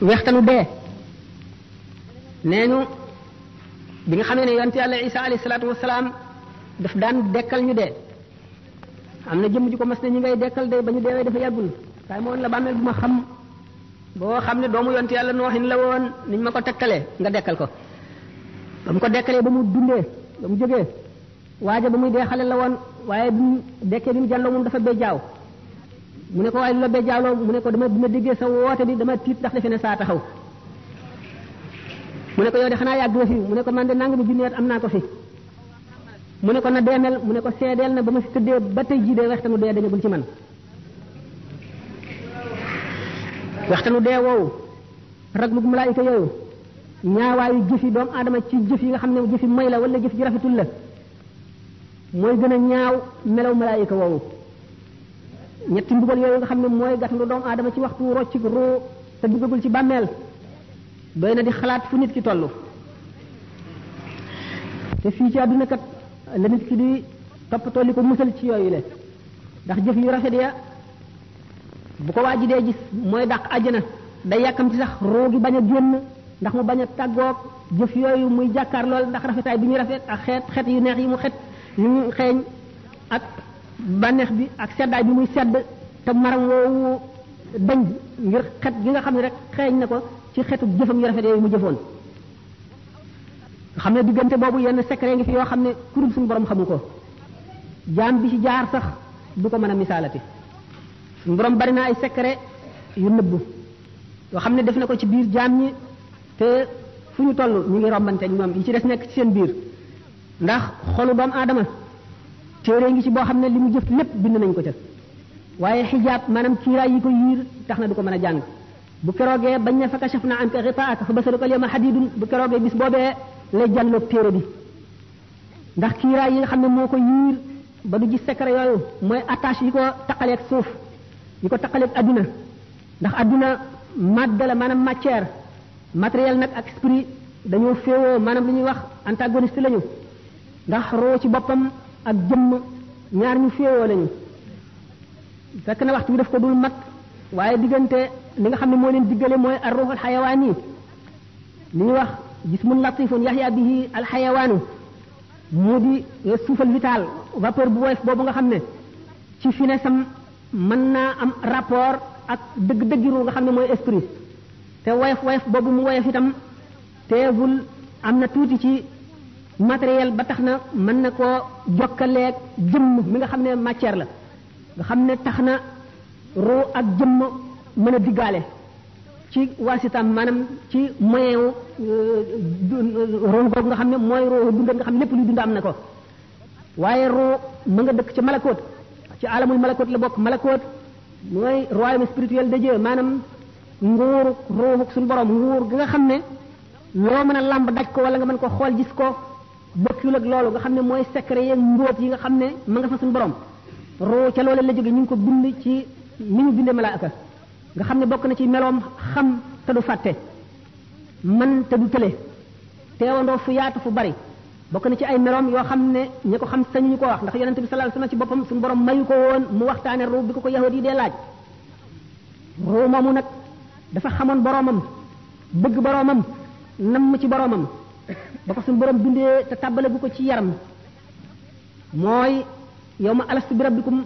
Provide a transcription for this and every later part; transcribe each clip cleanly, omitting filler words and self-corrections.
wextanu dee neñu bi nga xamee ne yonent yàlla Isa alayhi salaatu wasalaam daf daan dekkal ñu dee am na jëmm ji ko mas ne ñi ngay dekkal de ba ñu deewee dafa yàggul waaye moo woon la bàmmeel bu ma xam boo xam ne doomu yonent yàlla nooxin la woon niñ ma ko tekkalee nga dekkal ko ba mu ko dekkalee ba mu dundee ba mu jógee waaja ba muy dee xale la woon waaye bi mu dekkee bi mu jàlloo moom dafa bejjaaw mu ne ko waaye lu la bejjaaloo mu ne ko dama bi ma déggee sa woote bi dama tiit ndax defe ne saa taxaw mu ne ko yow de xanaa yàgg nga fi mu ne ko man de nangami junneet am naa ko fi mu ne ko na deemel mu ne ko seedeel na ba ma fi tëddee ba tey jii de waxtanu dee dañagul ci man waxtanu dee woowu raglu malaayika yooyu ñaawaayu jëfi doomu aadama ci jëf yi nga xam ne jëfi moy la wala jëf ji rafetul la mooy gën a ñaaw melaw malaayika woowu ñetti mbugal yooyu nga xam ne mooy gàttandu doomu aadama ci waxtu roccik ruu te duggagul ci bàmmeel doy na di xalaat fu nit ki toll te fii ci àdduna kat la nit ki di toppatoo li ko musal ci yooyu le ndax jëf yu rafet ya bu ko waaji dee gis mooy dàq àjjana day yàkkam ci sax ruu gi bañ a génn ndax mu bañ a tàggoog jëf yooyu muy jàkkaar lool ndax rafetaay bi ñuy rafet ak xeet yu neex yi mu xet yu mu xeeñ ak bànneex bi ak seddaay bi muy sedd te maram woowu dañ ngir xet gi nga xam ne rek xeeñ na ko ci xetu jëfam yu rafet yooyu mu jëfoon nga xam ne diggante boobu yenn secret ngi fi yoo xam ne kurub suñu borom xamu ko jaam bi ci jaar sax du ko mën a misaalati suñu borom bari na ay secret yu nëbbu yoo xam ne def na ko ci biir jaam ñi te fu ñu toll ñu ngi rombante ñoom yi ci des nekk ci seen biir ndax xolu doomu aadama téere ngi ci boo xam ne li mu jëf lépp bind nañ ko ca waaye xijaab maanaam kiiraay yi ko yiir tax na du ko mën a jàng bu keroogee bañ ne fa kashafna anka ghitaa'aka fa basaruka al-yawma hadiidun bu keroogee bis boobee lay jàlloog téere bi ndax kiiraay yi nga xam ne moo ko yiir ba du gis secret yooyu mooy attache yi ko taqaleeg suuf yi ko taqaleeg adduna ndax adduna madde la maanaam matière matériel nag ak esprit dañoo féewoo maanaam li ñuy wax antagoniste lañu ndax roo ci boppam ak jëmm ñaar ñu féewoo lañu fekk na waxtu bi daf ko dul mat waaye diggante li nga xam ne moo leen diggale mooy ar-ruhul xayawaan yi li ñuy wax jismun latifun yaxya bihi alxayawaanu mu di suufal vital vapeur bu woyof boobu nga xam ne ci finesam mën naa am rapport ak dëgg-dëggi ru nga xam ne mooy esprit te woyof boobu mu woyof itam teewul am na tuuti ci matériel ba tax na mën na koo jokkaleeg jëmm mi nga xam ne matière la nga xam ne tax na ruu ak jëmm mën a diggaale ci waasitam maanaam ci moyen wu ruu googu nga xam ne mooy ruu dund nga xam ne lépp luy dund am na ko waaye ruu ma nga dëkk ci malakoot ci alamul malakoot la bokk malakoot mooy royaume spirituel de Dieu maanaam nguuru ruuxu suñu borom nguur gi nga xam ne loo mën a làmb daj ko wala nga mën ko xool gis ko bokkul ak loolu nga xam ne mooy secret yeeg mbóot yi nga xam ne ma nga fa suñu borom ruu ca loola la jóge ñu ngi ko bind ci ni ñu bindee malaaka nga xam ne bokk na ci meloom xam te du fàtte man te du tële teewandoo fu yaatu fu bari bokk na ci ay meloom yoo xam ne ñi ko xam sañu ñu ko wax ndax yonente bi sallallahu alayhi wasallam ci boppam suñu borom mayu ko woon mu waxtaane ruu bi ko yahudi yi dee laaj ruu moomu nag dafa xamoon boromam bëgg boromam namm ci boromam ba ko suñu borom bindee te tàbbale bu ko ci yaram mooy yow ma alastu bi rabbikum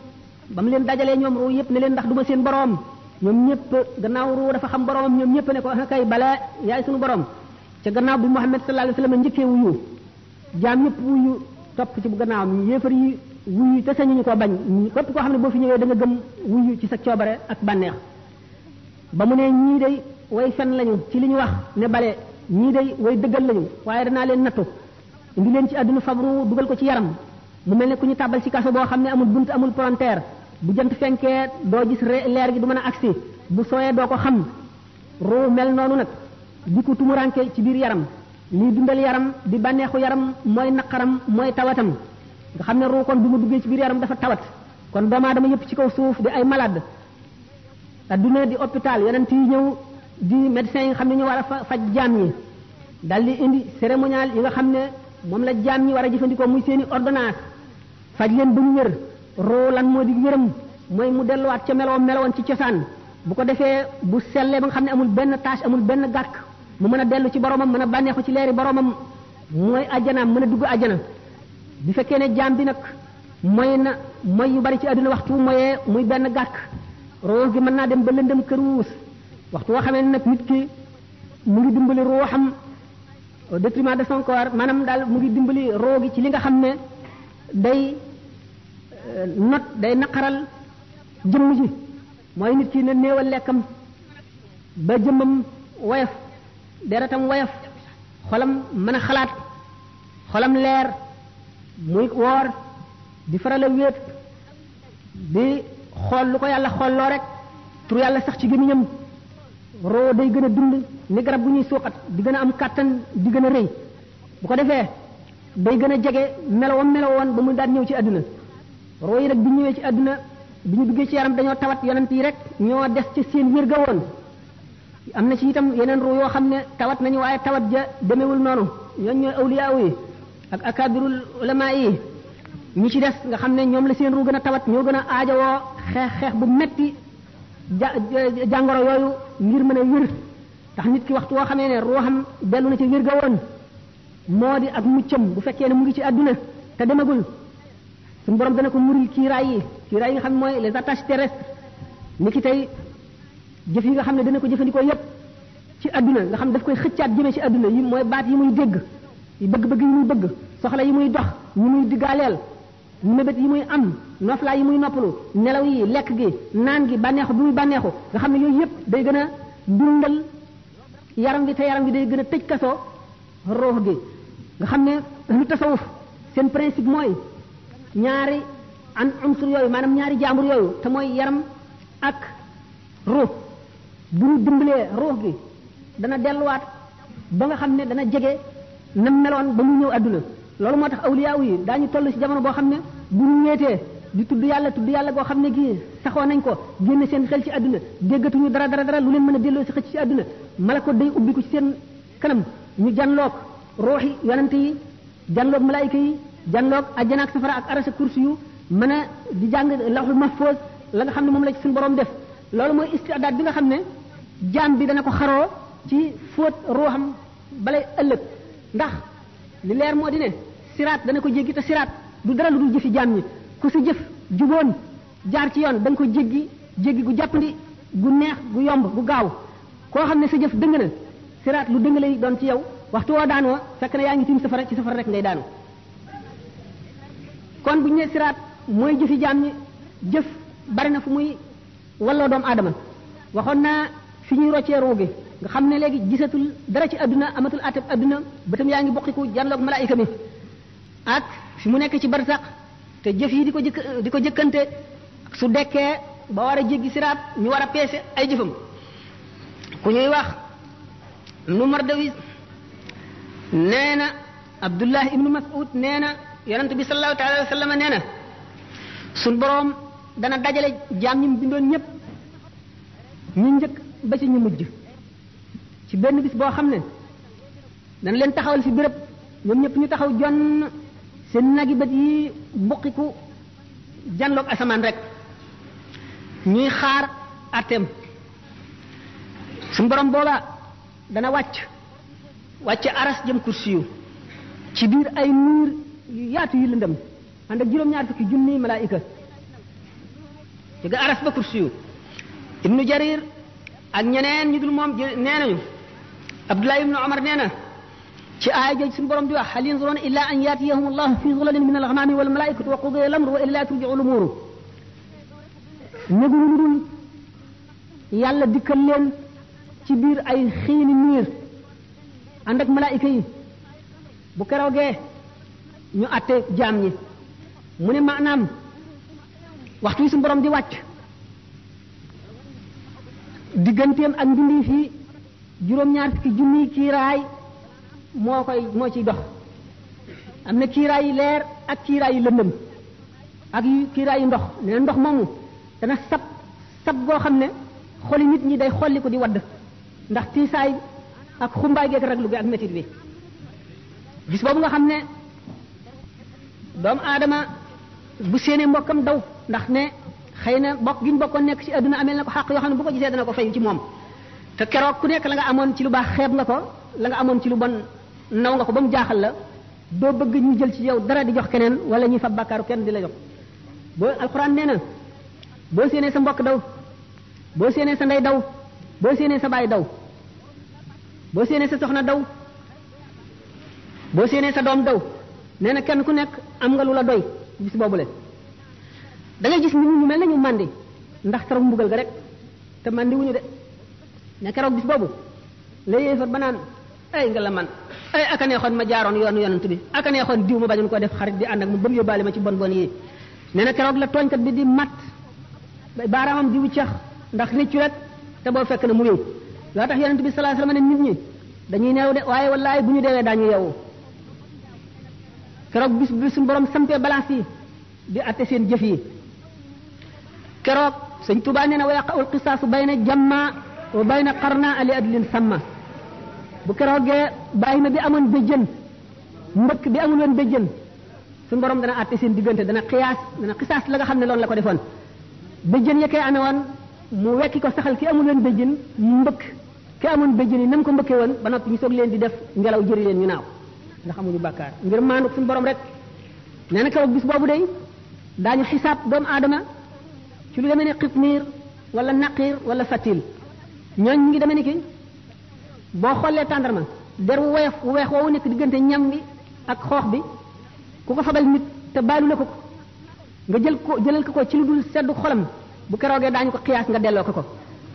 ba mu leen dajalee ñoom ruu yëpp ne leen ndax duma seen borom ñoom ñëpp gannaaw ruu dafa xam boromam ñoom ñëpp ne ko kay bala yaay suñu borom ca gannaaw bi Muhammad sallallahu alayhi wasallam njëkkee wuyu jaam ñëpp wuyu topp ci bu gannaawam yéefar yi wuyu te sañuñu ko bañ képp koo xam ne boo fi ñëwee da nga gëm wuyu ci sa coobare ak bànneex ba mu ne ñii day way fen lañu ci li ñu wax ne bale ñii day way dëggal lañu waaye danaa leen nattu indi leen ci àdduna fabru dugal ko ci yaram mu mel ne ku ñu tàbbal ci kaso boo xam ne amul bunt amul palanteer bu jant fenkee doo gis leer gi du mën a agsi bu sooyee doo ko xam ruu mel noonu nag di ko tumuranke ci biir yaram lii dundal yaram di bànneexu yaram mooy naqaram mooy tawatam nga xam ne ruu kon bi mu duggee ci biir yaram dafa tawat kon doomu aadama yëpp ci kaw suuf di ay malade adduna di hôpital yonent yi ñëw di médecins yi nga xam ne ñu war a faj jaam ñi dal di indi cérémonial yi nga xam ne moom la jaam ñi war a jëfandikoo muy seeni ordonnance faj leen ba ñu wér ruu lan moo di wéram mooy mu delluwaat ca melowoon ci cosaan bu ko defee bu sellee ba nga xam ne amul benn tâche amul benn gàkk mu mën a dellu ci boromam mën a bànneexu ci leeri boromam mooy ajjanaam mën a dugg ajjana. bi fekkee ne jaam bi nag mooy na mooy yu bari ci àdduna waxtu mooyee muy benn gàkk ruux gi mën naa dem ba lëndëm këruus waxtu woo xamee nag nit ki mu ngi dimbali ruuxam au détriment de son corps maanaam daal mu ngi dimbali roo gi ci li nga xam ne day day naqaral jëmm ji mooy nit ki ne néewal lekkam ba jëmmam woyof deretam woyof xolam mën a xalaat xolam leer muy woor di faral a wéet di xool lu ko yàlla xoolloo rek tur yàlla sax ci gémmiñam roo day gën a dund ni garab bu ñuy suuxat di gën a am kàttan di gën a rëy bu ko defee day gën a jege melowoon ba mu daan ñëw ci àdduna roo yi nag bi ñëwee ci àdduna bi ñu duggee ci yaram dañoo tawat yonent yi rek ñoo des ci seen wér ga woon am na ci itam yeneen roo yoo xam ne tawat nañu waaye tawat ja demewul noonu ñooñ ñooy awliyaa yi ak akabirul ulama yi ñi ci des nga xam ne ñoom la seen ruu gën a tawat ñoo gën a aajowoo xeex bu metti jàngoro yooyu ngir mën a wér tax nit ki waxtu woo xamee ne ruuxam dellu na ci wér ga woon moo di ak muccam bu fekkee ne mu ngi ci àdduna te demagul suñu borom dana ko muril kiiraay yi nga xam ne mooy les attaches terrestres ni ki tey jëf yi nga xam ne dana ko jëfandikoo yépp ci àdduna nga xam daf koy xëccaat jëmee ci àdduna yi mooy baat yi muy dégg yi bëgg-bëgg yi muy bëgg soxla yi muy dox yi muy diggaaleel mébét yi muy am noflaay yi muy noppalu nelaw yi lekk gi naan gi bànneexu bi muy bànneexu nga xam ne yooyu yépp day gën a dundal yaram gi te yaram gi day gën a tëj kaso ruux gi nga xam ne lu tasawuf seen principe mooy ñaari unsur yooyu maanaam ñaari jaambur yooyu te mooy yaram ak ruux bu ñu dimbalee ruux gi dana delluwaat ba nga xam ne dana jege na meloon ba mu ñëw àdduna loolu moo tax awliyaa yi daañu toll ci jamono boo xam ne bu ñu ñeetee di tudd yàlla goo xam ne gii saxoo nañ ko génne seen xel ci àdduna déggatuñu dara lu leen mën a delloo ci xëcc ci àdduna malako day ubbi ko ci seen kanam ñu janloog ruuxi yonante yi janloog malaayika yi janloog ajjana ak safara ak arasa kursi yu mën a di jàng lawhul mahfuz la nga xam ne moom la ci suñu borom def loolu mooy istidaad bi nga xam ne jaam bi dana ko xaroo ci fóot ruuxam balay ëllëg ndax li leer moo di ne siraat dana ko jéggi te siraat du dara lu dul jëfi jaam ñi ku sa jëf juboon jaar ci yoon da nga ko jéggi gu jàppandi gu neex gu yomb gu gaaw koo xam ne sa jëf dëng na siraat lu dëng lay doon ci yow waxtu woo daanoo fekk na yaa ngi tiim safara ci safara rek ngay daanu kon bu ñu nee siraat mooy jëfi jaam ñi jëf bari na fu muy walloo doomu aadama waxoon naa fi ñuy roccee ruu gi nga xam ne léegi gisatul dara ci adduna amatul ateb adduna bëtam yaa ngi bokkiku janloog malaayika mi ak fi mu nekk ci barsax te jëf yi di ko jëkkante su dekkee ba war a jéggi siraat ñu war a peese ay jëfam ku ñuy wax nu Mardawis nee na Abdullah ibnu Mas'ud nee na yonent bi sallallahu taala wa sallam nee na suñ boroom dana dajale jaam ñi mu bindoon ñëpp ñu njëkk ba ci ñu mujj ci benn bis boo xam ne dana leen taxawal fi béréb ñoom ñëpp ñu taxaw jonn seen nagi bët yi buqiku janloog asamaan rek ñuy xaar atem suñu borom booba dana wàcc aras jëm kursi yu ci biir ay niir yu yaatu yu lëndëm ànd ak juróom-ñaar fukki junni malaayika ci ga aras ba kursi yu ibnu jarir ak ñeneen ñu dul moom nee nañu abdullah ibnu omar nee na ci aaya jooju suñu borom di wax hal yanzuruna illa an yatiyahum allahu fi zulalin min al-ghamami wal malaikatu wa qudiya al-amru wa ila turji'u al-umur néguñu lu dul yàlla dikkal leen ci biir ay xiini niir ànd ak malaayika yi bu keroogee ñu àtte jaam ñi mu ne maanaam waxtu wi suñu borom di wàcc digganteem ak mbindi fii juróom-ñaar fukki junni kiiraay moo ciy dox am na kiiraay yi leer ak kiiraay yi lëndëm ak kiiraay yi ndox nee na ndox moomu dana sab goo xam ne xoli nit ñi day xolli ko di wadd ndax tiisaay ak xumbaay geek raglu gi ak métit bi bis boobu nga xam ne doomu aadama bu séenee mbokkam daw ndax ne xëy na bokk gi ñu bokkoon nekk ci àdduna amel na ko xàq yoo xam ne bu ko gisee dana ko fay ci moom te keroog ku nekk la nga amoon ci lu baax xeeb nga ko la nga amoon ci lu bon naw nga ko ba mu jaaxal la doo bëgg ñu jël ci yow dara di jox keneen wala ñuy fab bàkkaaru kenn di la jox boo alxuraan nee na boo séenee sa mbokk daw boo séenee sa ndey daw boo séenee sa baay daw boo séenee sa soxna daw boo séenee sa doom daw nee na kenn ku nekk am nga lu la doy bis boobule da ngay gis nit ñu mel nañu màndi ndax keroog mbugal ga rek te màndi wuñu de ne keroog bis boobu la yéefar ba naan ay nga la man ay aka neexoon ma jaaroon yoonu yonent bi aka neexoon diw ma bañoon ko def xarit di ànd ak mu ba mu yóbbaale ma ci bon bon yi nee na keroog la tooñkat bi di mat baaraamam di wuccax ndax réccu rek te boo fekk na mu wéy loo tax yonent bi sallallahu alayhi wasallam ne nit ñi dañuy neew de waaye wallaay bu ñu deewee daañu yeewu keroog bis bi suñu borom sampee balance yi di atte seen jëf yi keroog sëñ Tuubaa nee na wa yaqa'ul qisaasu bayna jamma wa bayna qarna ali adlin samma bu keroogee bàyyi ma bi amoon béjjën mbëkk bi amul woon béjjën suñu borom dana atte seen diggante dana xisaas la nga xam ne loolu la ko defoon béjjën ya koy amee woon mu wekki ko saxal ki amul woon béjjën mbëkk ki amoon béjjën yi nam ko mbëkkee woon ba noppi ñu soog leen di def ngelaw jëri leen ñu naaw ndax amuñu bàkkaar ngir maandu suñu borom rek nee na keroog bis boobu day daañu xisaab doomu aadama ci lu demee ne xitmiir wala naqiir wala fatil ñooñ ñu ngi demee ni ki boo xoolee tàndarma der wu weex woowu nekk diggante ñam bi ak xoox bi ku ko fabal nit te baalu la ko nga jëlal ko ci lu dul seddu xolam bu keroogee daañu ko xiyaas nga delloo ko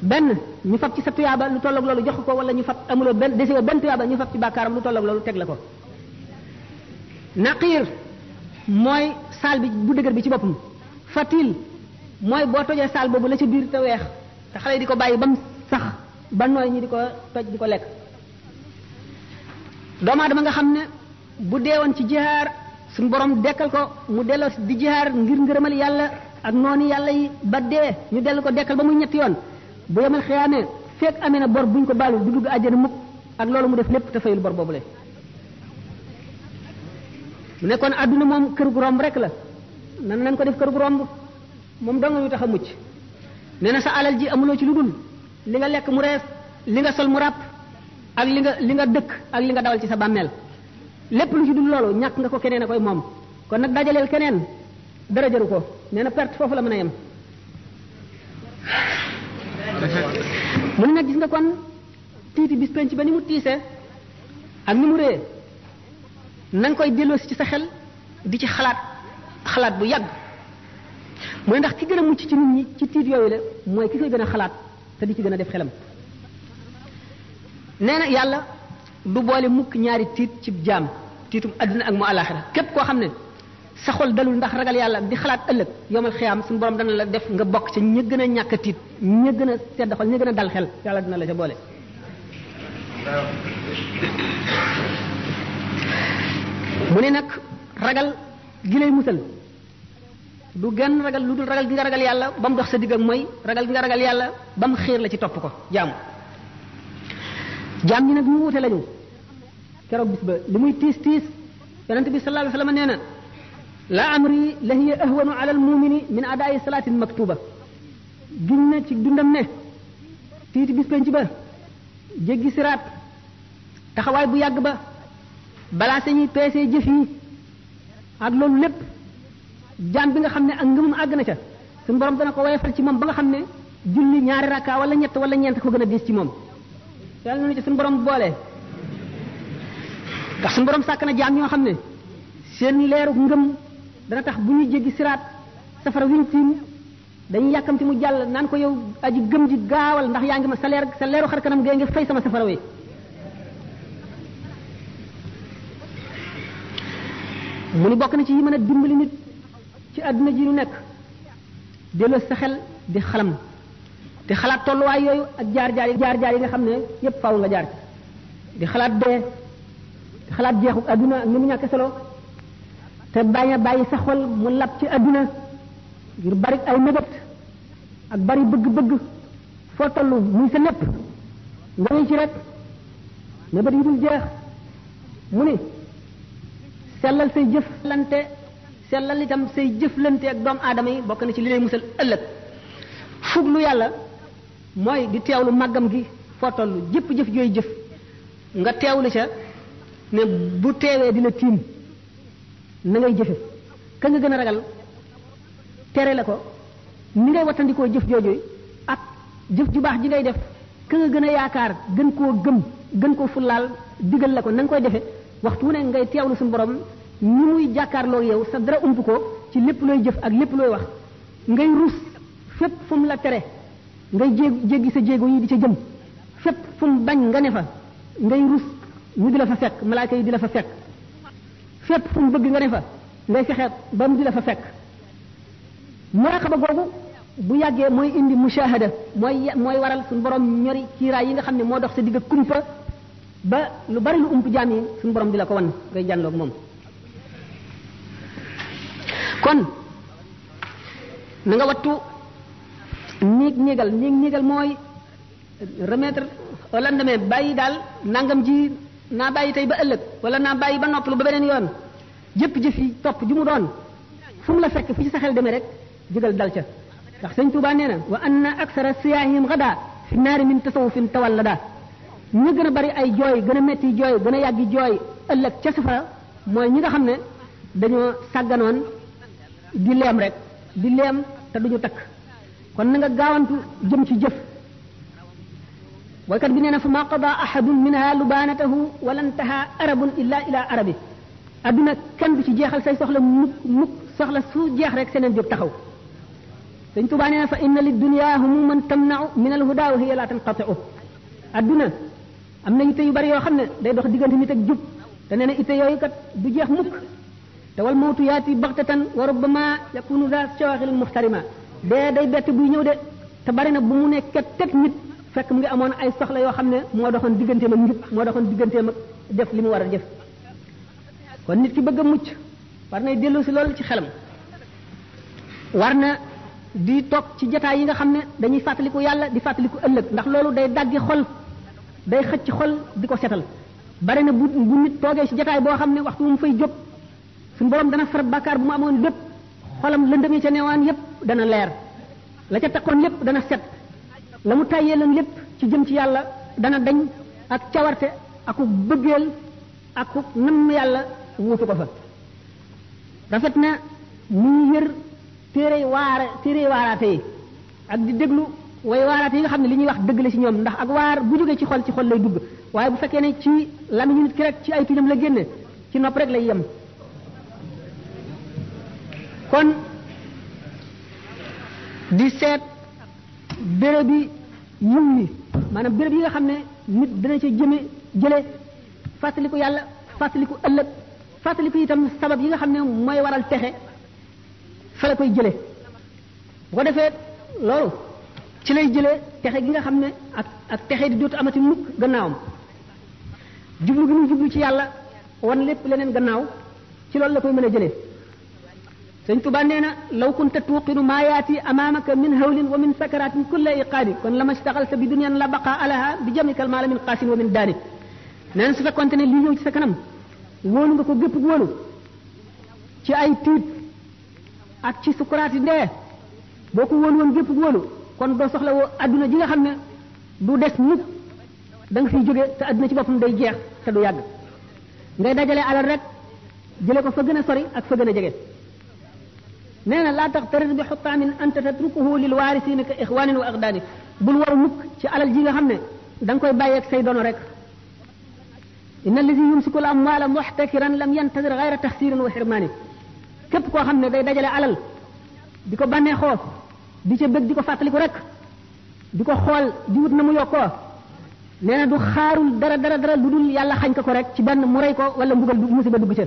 benn ñu fab ci sa tuyaaba lu tolloog loolu jox ko wala ñu fab amuloo desewoo benn tuyaaba ñu fab ci bàkkaaram lu tolloog loolu teg la ko naqiir mooy saal bi bu dëgër bi ci boppam fatil mooy boo tojee saal boobu la ci biir te weex te xale yi di ko bàyyi ba mu sax ba nooy ñi di ko toj di ko lekk doomu aadama nga xam ne bu deewoon ci jihaar suñu borom dekkal ko mu delloo di jihaar ngir ngërëmal yàlla ak noonu yàlla yi ba dee ñu dellu ko dekkal ba muy ñetti yoon bu yemal xiyaamee fekk amee na bor buñ ko baalu du dugg àjjana mukk ak loolu mu def lépp te fayul bor boobule mu nekkoon àdduna moom kër gu romb rek la nan ko def kër gu romb moom dong ñu tax a mucc nee na sa alal ji amuloo ci lu dul li nga lekk mu rees li nga sol mu ràpp ak li nga dëkk ak li nga dawal ci sa bàmmeel lépp lu ci dul loolu ñàkk nga ko keneen a koy moom kon nag dajaleel keneen dara jëru ko nee na perte foofu la mën a yem mu ne nag gis nga kon tiiti bis penc ba ni mu tiisee ak ni mu réyee na nga koy delloosi ci sa xel di ci xalaat bu yàgg mooy ndax ki gën a mucc ci nit ñi ci tiit yooyu la mooy ki koy gën a xalaat te di ci gën a def xelam nee na yàlla du boole mukk ñaari tiit ci jaam tiitum adduna ak mu alaxira képp koo xam ne sa xol dalul ndax ragal yàlla di xalaat ëllëg yomal xiyaam suñu borom dana la def nga bokk ci ña gën a ñàkk a tiit ña gën a sedd xol ña gën a dal xel yàlla dina la ca boole mu ne nag ragal gi lay musal du genn ragal lu dul ragal gi nga ragal yàlla ba mu dox sa digg ak mooy ragal gi nga ragal yàlla ba mu xiir la ci topp ko jaam ñi nag ñu wute lañu keroog bis ba li muy tiis yonente bi sallallahu alayhi wasallam nee na la amri la hiya ahwanu ala al mumini min adaa'i salatin maktuba giñ na ci dundam ne tiiti bis penc ba jéggi siraat taxawaay bu yàgg ba balaa sañuy peesee jëf yi ak loolu lépp jaam bi nga xam ne ak ngëmum àgg na ca suñu borom dana ko woyofal ci moom ba nga xam ne julli ñaari rakka wala ñett wala ñeent ko gën a diis ci moom yàlla nañu ci suñu borom boole ndax suñu borom sàkk na jaam ñoo xam ne seen leeru ngëm dana tax bu ñuy jéggi siraat safara wiñ tiim dañuy yàkkamti mu jàll naan ko yow aji gëm ji gaawal ndax yaa ngi ma sa leeru xar kanam gee ngi fay sama safara wi mu ni bokk na ci yi mën a dimbali nit ci àdduna ji ñu nekk delloo sa xel di xalam di xalaat tolluwaay yooyu ak jaar-jaar yi nga xam ne yépp faaw nga jaar ci di xalaat dee di xalaat jeexu àdduna ak ni mu ñàkk solo te bañ a bàyyi sa xol mu lab ci àdduna ngir bari ay mébét ak bari bëgg-bëgg foo toll muy sa lépp nga ci rek mébét yi dul jeex mu ni sellal itam say jëflante ak doomu aadama yi bokk na ci li lay musal ëllëg fuglu yàlla mooy di teewlu màggam gi foo toll jëpp jëf jooy jëf nga teewlu ca ne bu teewee dina tiim na ngay jëfe ka nga gën a ragal tere la ko ni ngay wattandikoo jëf joojooy ak jëf ju baax ji ngay def ka nga gën a yaakaar gën koo gëm gën koo fullaal digal la ko na nga koy defe waxtu wu ne ngay teewlu suñu borom ni muy jàkkaarloo yow sa dara ump ko ci lépp looy jëf ak lépp looy wax ngay rus fépp fu mu la tere ngay jéggi sa jéego yi di ca jëm fépp fu mu bañ nga ne fa ngay rus ñu di la fa fekk malaaka yi di la fa fekk fépp fu mu bëgg nga ne fa ngay fexe ba mu di la fa fekk muraqaba googu bu yàggee mooy indi mushahada mooy waral suñu borom ñori kiiraay yi nga xam ne moo dox sa digg kumpa ba lu bari lu ump jaam yi suñu borom di la ko wan ngay jànloog moom kon na nga wattu néegal mooy remettre au lendemain bàyyi daal nangam ji naa bàyyi tey ba ëllëg wala naa bàyyi ba noppalu ba beneen yoon jëf yi topp ju mu doon fu mu la fekk fu ci sa xel demee rek jógal dal ca ndax sëñ Tuubaa nee na wa anna aksara siyaahim gada fi naari min tasawufin tawallada ñi gën a bari ay jooy gën a metti jooy gën a yàggi jooy ëllëg ca safara mooy ñi nga xam ne dañoo sàgganoon di leem rek di leem te duñu takk kon na nga gaawantu jëm ci jëf waykat bi nee na fa ma qada ahadun minha lubanatahu wala ntaha arabun illa ila arabi adduna kenn du ci jeexal say soxla mukk soxla su jeex rek seneen jóg taxaw sëñ Tuubaa nee na fa inna lid dunya humuman tamna'u min al huda wa hiya la tanqati'u adduna am na itte yu bari yoo xam ne day dox diggante nit ak jub te nee na itte yooyu kat du jeex mukk te wal mawtu yaati baxtatan wa rubbama yakunu za shawaghil muhtarima dee day bett buy ñëw de te bari na bu mu ne ket nit fekk mu ngi amoon ay soxla yoo xam ne moo doxoon digganteem ak njub moo doxoon digganteem ak def li mu war a def kon nit ki bëgg a mucc war nay dellu si loolu ci xelam war na di toog ci jataay yi nga xam ne dañuy fàttaliku yàlla di fàttaliku ëllëg ndax loolu day daggi xol day xëcc xol di ko setal bari na bu nit toogee ci jataay boo xam ne waxtu mu fay jóg suñu borom dana far bàkkaar bu mu amoon lépp xolam lëndëm yi ca neewaan yépp dana leer la ca takkoon lépp dana set la mu tàyyee lan lépp ci jëm ci yàlla dana dañ ak cawarte aku bëggeel aku namm yàlla wuutu ko fa rafet na muy yër téere waaraate yi ak di déglu way waaraate yi nga xam ne li ñuy wax dëgg la ci ñoom ndax ak waar bu jógee ci xol lay dugg waaye bu fekkee ne ci lamiñu nit ki rek ci ay tuñam la génne ci nopp rek lay yem kon di seet béréb yi yiw yi maanaam béréb yi nga xam ne nit dana ca jële fàttaliku yàlla fàttaliku ëllëg fàttaliku itam sabab yi nga xam ne mooy waral texe fa la koy jële bu ko defee loolu ci lay jële texe gi nga xam ne ak texe di dootu amati mukk gannaawam jublu gi muy jublu ci yàlla wan lépp leneen gannaaw ci loolu la koy mën a jëlee sëñ Tuba nee na law kunta tuuqinu maa yaati amaamaka min hawlin wa min sakaratin kulla iqaadi kon lama staxalta bi dunyan la baqa alaha bi jamikal maala min qaasin wa min daani nee na su fekkonte ne lii ñëw ci sa kanam wóolu nga ko gépp wóolu ci ay tiit ak ci sukuraati ndee boo ko wóolu woon gépp wóolu kon doo soxla woo adduna ji nga xam ne du des mukk da nga fiy jóge te adduna ci boppam day jeex te du yàgg ngay dajale alal rek jële ko fa gën a sori ak fa gën a jege nee na laa taxtarir bi xutaamin anta tatrukuhu lil waarisiina ka ixwaanin wa axdaani bul waru mukk ci alal ji nga xam ne da nga koy bàyyeeg say dono rek inna allazi yumsiku al amwaala muxtakiran lam yantadir gayra taxsirin wa xirmaani képp koo xam ne day dajale alal di ko bànneexoo di ca bëgg di ko fàttaliku rek di ko xool di wut na mu yokkoo nee na du xaarul dara lu dul yàlla xañ ko rek ci benn mu rey ko wala mbugal musiba dugg ca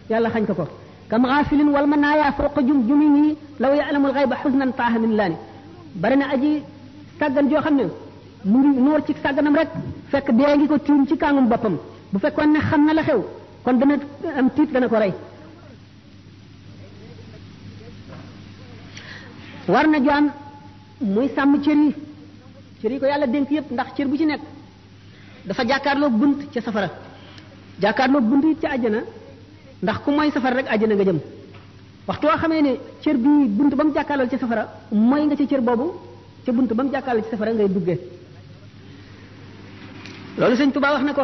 yàlla xañ ko kam gaafilin wal manaaya fawqa jumjumihi law ya'lamul ghayba huznan taaha min laani bari na aji sàggan joo xam ne mu ngi noor ci sàgganam rek fekk dee ngi ko tiim ci kàngum boppam bu fekkoon ne xam na la xew kon dana am tiit dana ko rey war na jaam muy sàmm cër yi ko yàlla dénk yépp ndax cër bu ci nekk dafa jàkkaarloo bunt ca safara jàkkaarloo bunt it ca àjjana ndax ku mooy safara rek àjjana nga jëm waxtu woo xamee ne cër bi bunt ba mu jàkkaarloo ca safara mooy nga ca cër boobu ca bunt ba mu jàkkaarloo ci safara ngay duggee loolu sëñ Tuubaa wax na ko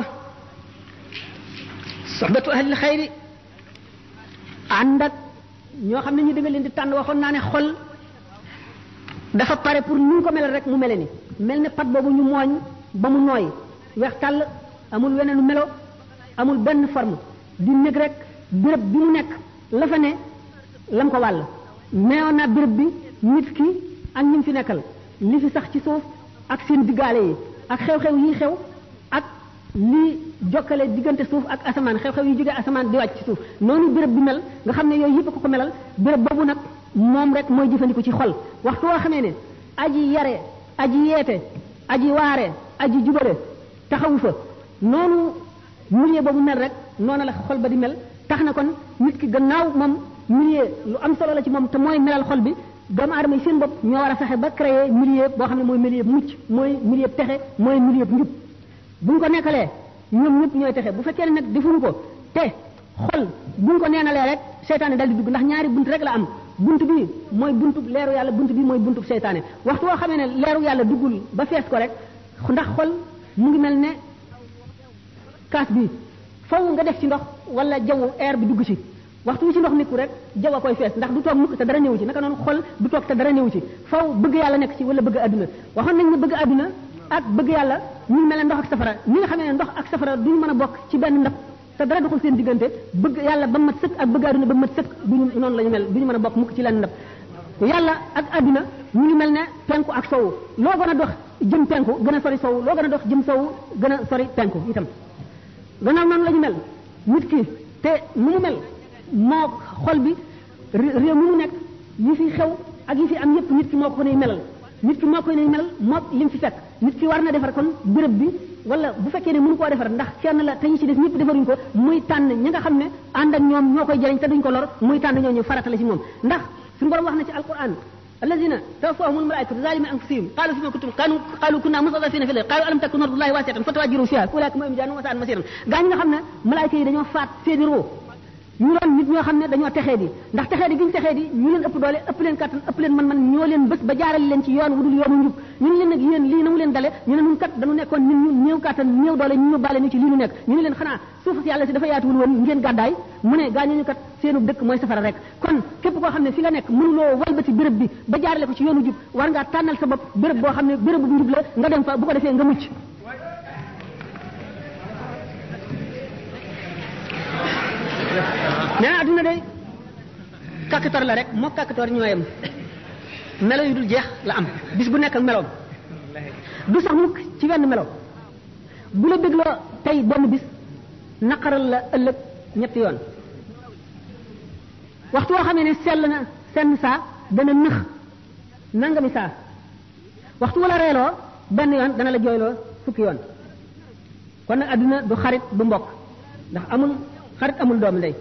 soxbatu ahlil xayri ànd ak ñoo xam ne ñu da nga leen di tànn waxoon naa ne xol dafa pare pour nu ko melal rek mu mele ni mel ne pat boobu ñu mooñ ba mu nooy weex tàll amul weneenu melo amul benn forme di nekk rek béréb bi mu nekk la fa ne lam ko wàll neewoon naa béréb bi nit ki ak ñi fi nekkal li fi sax ci suuf ak seen diggaale yi ak xew-xew yi xew ak li jokkale diggante suuf ak asamaan xew-xew yi jógee asamaan di wàcc ci suuf noonu béréb bi mel nga xam ne yooyu yëpp ko melal béréb boobu nag moom rek mooy jëfandiku ci xol waxtu woo xamee ne aji yare aji yeete aji waare aji jubale taxawu fa noonu milieu boobu mel rek noonu la xol ba di mel tax na kon nit ki gannaaw moom milieu lu am solo la ci moom te mooy melal xol bi doomu aadama yi seen bopp ñoo war a fexe ba créer milieu boo xam ne mooy milieu mucc mooy milieu texe mooy milieu njub buñ ko nekkalee ñoom ñëpp ñooy texe bu fekkee ne nag defuñu ko te xol buñ ko neenalee rek seytaane dal di dugg ndax ñaari bunt rek la am bunt bi mooy buntu leeru yàlla bunt bi mooy buntu seytaane waxtu woo xamee ne leeru yàlla duggul ba fees ko rek ndax xol mu ngi mel ne kaas bi faw nga def ci ndox wala jaww air bi dugg ci waxtu wi ci ndox nekku rek jaww a koy fees ndax du toog mukk te dara néew ci naka noonu xol du toog te dara néew ci faw bëgg yàlla nekk ci wala bëgg adduna waxoon nañ ne bëgg adduna ak bëgg yàlla ñu mel ne ndox ak safara ni nga xamee ne ndox ak safara duñu mën a bokk ci benn ndab te dara doxul seen diggante bëgg yàlla ba mat sëkk ak bëgg adduna ba mat sëkk duñu noonu la ñu mel duñu mën a bokk mukk ci lenn ndab yàlla ak adduna ñu ngi mel ne penku ak sowu loo gën a dox jëm penku gën a sori sowu loo gën a dox jëm sowu gën a sori penku itam gannaaw noonu la ñu mel nit ki te nu mu mel moo xol bi réew mi mu nekk yi fi xew ak yi fi am yépp nit ki moo ko nay melal nit ki moo koy nay melal moo lim fi fekk nit ki war na defar kon béréb bi wala bu fekkee ne mënu koo defar ndax kenn la te ñu ci def ñëpp defaruñ ko muy tànn ñi nga xam ne ànd ak ñoom ñoo koy jëriñ te duñ ko lor muy tànn ñooñu farata la ci moom ndax suñu borom wax na ci alquran alladina tawaffahumul malaikatu zalimi anfusihim qalu fima kuntum qalu kunna mustadafina fil ardi qalu alam takun ardullahi wasi'atan fatahajjaru fiha ulaika ma'ahum jahannam wa sa'at masiran gaa ñi nga xam ne malaayika yi dañoo faat seeni roo ñu doon nit ñoo xam ne dañoo texee di ndax texee di gi ñu texee di ñu leen ëpp doole ëpp leen kattan ëpp leen man ñoo leen bés ba jaarale leen ci yoon wu dul yoonu njub ñu ne leen nag yéen lii na mu leen dale ñu ne ñun kat dañu nekkoon nit ñu néew kattan néew doole ñu bàle ñu ci lii ñu nekk ñu ne leen xanaa suuf si yàlla si dafa yaatuwul woon ngeen gàddaay mu ne gaañooñu kat seenu dëkk mooy safara rek kon képp koo xam ne fi nga nekk mënuloo walbati béréb bi ba jaarale ko ci yoonu jub war ngaa tànnal sa bopp béréb boo xam ne béréb bu njub la nga dem fa bu ko defee nga mucc nee na adduna day kàkkator la rek moo kàkkator ñooyam melo yu dul jeex la am bis bu nekk ak meloom du sax mukk ci wenn melo bu la dégloo tey benn bis naqaral la ëllëg ñetti yoon waxtu woo xamee ne sell na senn saa dana nëx nangami saa waxtu wala reeloo benn yoon dana la jooyloo fukki yoon kon nag adduna du xarit du mbokk ndax amul xarit amul doomu ndey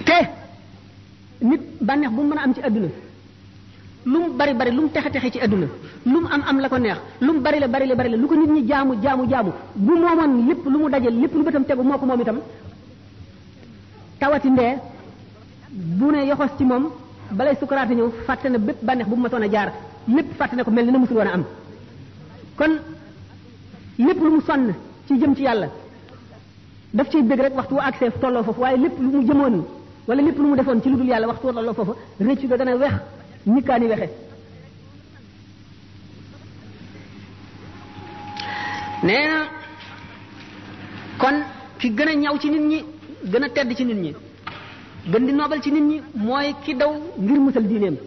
te nit bànneex bu mu mën a am ci adduna lu mu bari bari lu mu texe texe ci adduna lu mu am la ko neex lu mu bari la lu ko nit ñi jaamu bu moomoon lépp lu mu daje lépp lu bëtam tegu moo ko moom itam tawati ndee bu ne yoxos ci moom balay sukaraate ñëw fàtte na bépp bànneex bu mu matoon a jaar lépp fàtte na ko mel ni na musul woon a am kon lépp lu mu sonn ci jëm ci yàlla daf ciy bëgg rek waxtu wu accès tolloo foofu waaye lépp lu mu jëmoon wala lépp lu mu defoon ci lu dul yàlla waxtu wu tolloo foofu rëccu ga dana wex nikkaani wexe nee na kon ki gën a ñaw ci nit ñi gën a tedd ci nit ñi gën di noobal ci nit ñi mooy ki daw ngir musal diineem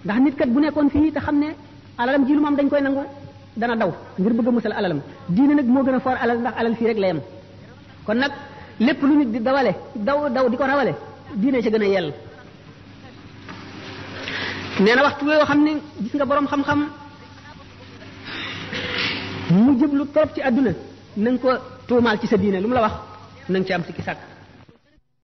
ndax nit kat bu nekkoon fii te xam ne alalam ji lu moom dañ koy nangu dana daw ngir bëgg a musal alalam diine nag moo gën a foor alal ndax alal fii rek la yem kon nag lépp lu nit di dawale daw di ko rawale diine ci gën a yell nee na waxtu yoo xam ne gis nga boroom xam-xam mu jëblu trop ci àdduna na nga ko tuumaal ci sa diine lu mu la wax na nga ci am sikki sàkk